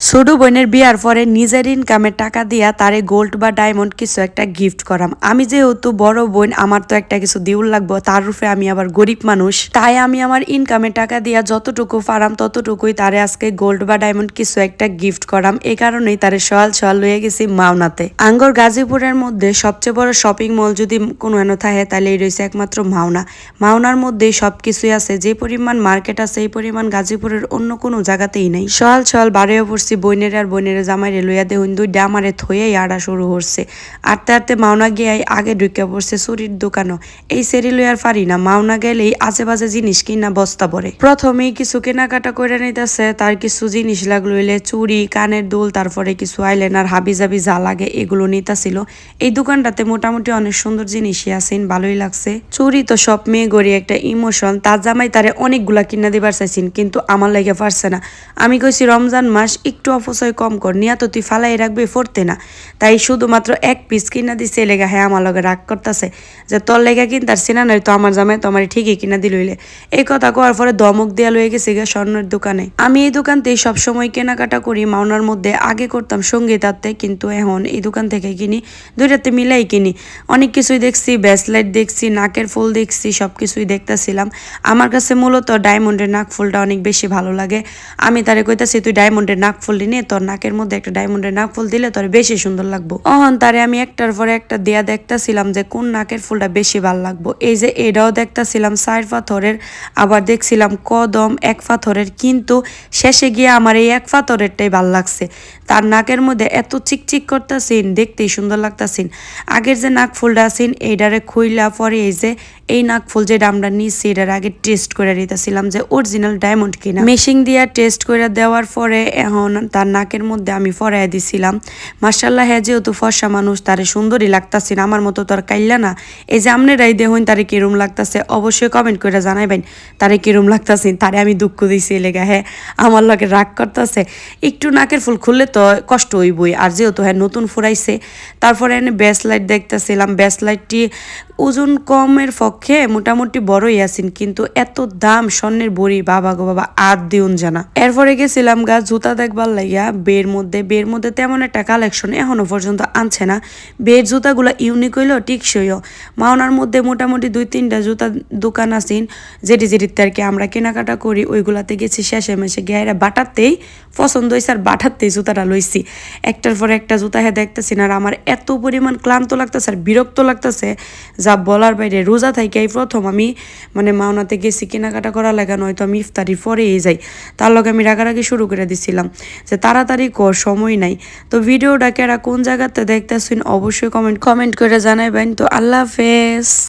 ছোট বোনের বিয়ার পরে নিজের ইনকামের টাকা দিয়া তারে গোল্ড বা ডায়মন্ড কিছু একটা গিফট করাম। আমি যেহেতু বড় বোন, আমার তো একটা কিছু দিউল লাগবো, তার রূপে আমি আবার গরিব মানুষ, তাই আমি আমার ইনকামের টাকা দিয়া যতটুকু পারাম ততটুকুই তারে আজকে গোল্ড বা ডায়মন্ড কিছু একটা গিফট করাম। এই কারণেই তারে সকাল সকাল লইয়া গেছি মাওনাতে। আঙ্গর গাজীপুরের মধ্যে সবচেয়ে বড় শপিং মল যদি কোনো এনো থাকে তাহলে এই রয়েছে একমাত্র মাওনা। মাওনার মধ্যেই সবকিছুই আছে, যে পরিমাণ মার্কেট আছে এই পরিমাণ গাজীপুরের অন্য কোনো জায়গাতেই নেই। সকাল সকাল বাড়িও পড়ছি বইনের আর বইনের জামাইরে লইয়া দেহুন দুইটা আমারে থইয়াই আড়া শুরু করছে। আটতে আটতে মাওনা গিয়ে আগে ঢুকে পড়ছে চুরির দোকানও। এই সেরি লইয়ার পারি না, মাওনা গেলেই আজে বাজে জিনিস কিনা বস্তা পড়ে। প্রথমেই কিছু কেনাকাটা করে নিতেছে, তার কিছু জিনিস লাগলো হইলে চুড়ি, কানের দুল, তারপরে কিছু আইলাইনার, হাবিজাবি যা লাগে এগুলো নিতেছিল। এই দোকানটাতে মোটামুটি অনেক সুন্দর জিনিসই আছেন, ভালোই লাগছে। চুরি তো সব মেয়ে গড়ি একটা ইমোশন, তার জামাই তারে অনেকগুলা কিনা দিবার চাইছেন কিন্তু আমার লাগে পারছে না। আমি কইছি রমজান মাস একটু অপচয় কম কর, নিয়া তো তুই ফালাই রাখবি ফরতে না। তাই শুধুমাত্র এক পিস কিনা দিছে লেগা, হ্যাঁ আমার লগে রাগ করতেছে যে তোর লেগা কিনতারছি না, নয় তো আমার জামাই তো আমার ঠিকই কিনা দিল হইলে। এই কথা কওয়ার পরে ধমক দেওয়া লয়ে গেছে গা স্বর্ণের দোকানে। আমি এই দোকানতেই সবসময় কেনাকাটা করি। মাওনার মধ্যে আগে করতাম সঙ্গীতাতে, কিন্তু এখন এই দোকান থেকে কিনি, দুইটাতে মিলাই কিনি। অনেক কিছুই দেখছি, ব্রেসলেট দেখছি, নাকের ফুল দেখছি, সব কিছুই দেখতেছিলাম। আমার কাছে মূলত ডায়মন্ডের নাক ফুলটা অনেক বেশি ভালো লাগে। আমি তারে কইতাছি তুই ডায়মন্ডের নাক ফুল নিয়ে তোর নাকের মধ্যে একটা ডায়মন্ডের নাক ফুল দিলে তোর বেশি সুন্দর লাগবো। অহন তারে আমি একটার পরে একটা দিয়া দেখতাছিলাম যে কোন নাকের ফুলটা বেশি ভালো লাগবো। এই যে এটাও দেখতাছিলাম 4 পাথরের, আবার দেখছিলাম কদম 1 পাথরের, কিন্তু শেষে গিয়ে আমার এই 1 পাথরেরটাই ভাল লাগছে। তার নাকের মধ্যে এত চিকচিক করতেছিন, দেখতেই সুন্দর লাগতাছিন। আগের যে নাক ফুলটা আছেন এইটারে খুইলা পরে এই যে এই নাক ফুল যেটা আমরা নিচ্ছি এটার আগে টেস্ট করে নিতেছিলাম যে অরিজিনাল ডায়মন্ড কিনা। মেশিং দিয়া টেস্ট করে দেওয়ার পরে এখন তার নাকের মধ্যে আমি ফরাই দিছিলাম। মার্শাল্লাহ, হ্যাঁ যেহেতু ফর্সা মানুষ তারে সুন্দরই লাগতাছিল, আমার মতো তোর কাইল্লা না। এই যে আমনেরাই দেখুন তারে কিরম লাগতাছে, অবশ্যই কমেন্ট করে জানাইবেন তারে কিরম লাগতাছে। তারে আমি দুঃখ দিছি লেগা, হ্যাঁ আমার লগে রাগ করতেছে। একটু নাকের ফুল খুললে তো কষ্ট হইবই, আর যেহেতু হ্যাঁ নতুন ফুরাইছে। তারপরে এনে ব্রেসলাইট দেখতেছিলাম, ব্রেসলাইটটি ওজন কমের পক্ষে মোটামুটি বড়ই আছেন, কিন্তু এত দাম স্বর্ণের বড়ি, বাবা গো বাবা আর দিউন জানা। এরপরে গেছিলাম গা জুতা দেখবার লাইয়া বের মধ্যে তেমন একটা কালেকশন এখনো পর্যন্ত আনছে না। বের জুতাগুলো ইউনিক হইলেও টিকসইও। মাওনার মধ্যে মোটামুটি 2-3টা জুতা দোকান আছেন, যেটিতে আর কি আমরা কেনাকাটা করি, ওইগুলাতে গেছি। শেষে মেশে গেরা বাটাতেই পছন্দ হয়েছে আর বাটাতেই জুতাটা লইছি। একটার পর একটা জুতা হ্যাঁ দেখতেছি না, আর আমার এত পরিমাণ ক্লান্ত লাগতেছে আর বিরক্ত লাগতেছে যা বলার বাইরে। রোজা থেকে এই প্রথম আমি মানে মাওনাতে গেছি কেনাকাটা করা লাগা, নয়তো আমি ইফতারির পরেই যাই। তার লগে আমি রাগারাগি শুরু করে দিছিলাম যে তাড়াতাড়ি কর, সময় নাই। তো ভিডিওটা কেরা কোন জায়গাতে দেখতেছেন অবশ্যই কমেন্ট করে জানাইবেন। তো আল্লাহ হাফেজ।